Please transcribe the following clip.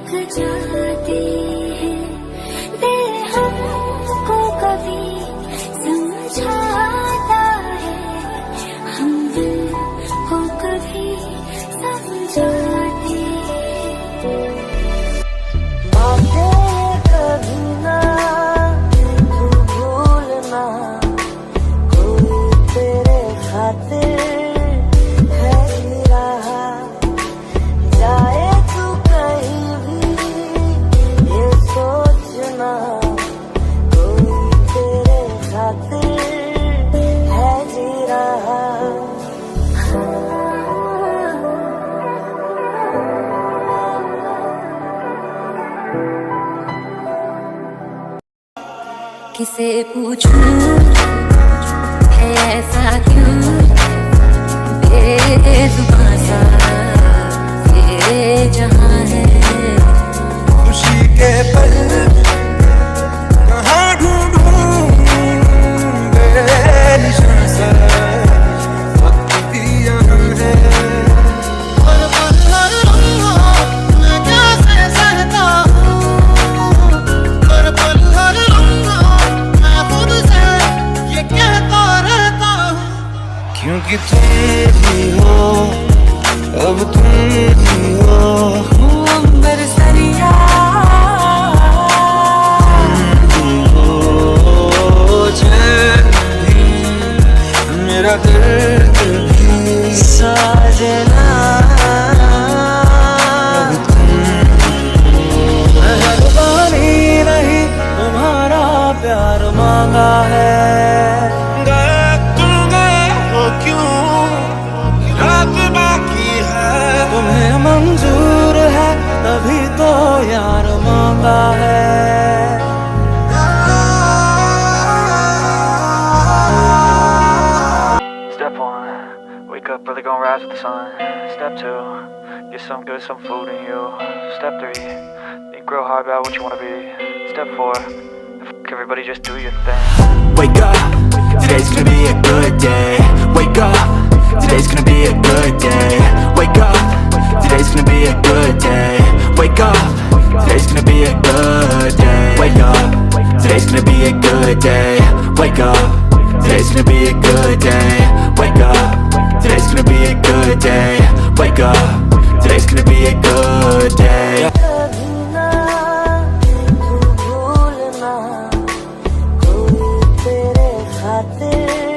थक जाते हैं, दिल हमको कभी समझाता है, हम दिल को कभी समझाते हैं। बातें कभी ना तू भूलना, कोई तेरे खातिर है ही रहा, जाए तू कहीं भी ये सोचना, कोई तेरे खातिर है जी रहा। किसे पूछूं है ऐसा क्यों बेजुबां सा ये जहां है। खुशी के पल कहाँ ढूंढूं बेनिशान सा, वक्त भी यहाँ है। हर पल हर लम्हा मैं कैसे सहता हूँ, हर पल हर लम्हा मैं खुद से ये कहता रहता हूँ, क्योंकि तुम ही हो, अब तुम ही हो। अंबर सरिया मेरा दर्द भी साजना, मेहरबानी नहीं तुम्हारा प्यार मांगा है। गए तुम गए हो क्यों, रात बाकी है, तुम्हें मंजूर है तभी तो यार मांगा है। Step 1, wake up early, gonna rise with the sun. Step 2, get some good, some food in you. Step 3, think real hard about what you wanna be. Step 4, everybody just do your thing. Wake up, today's gonna be a good day. Wake up, today's gonna be a good day. Wake up, today's gonna be a good day. Wake up, today's gonna be a good day. Wake up, today's gonna be a good day. Wake up, today's gonna be a good day. Wake up, today's gonna be a good day. Wake up, today's gonna be a good day. कभी ना तू भूलना, कोई तेरे खातिर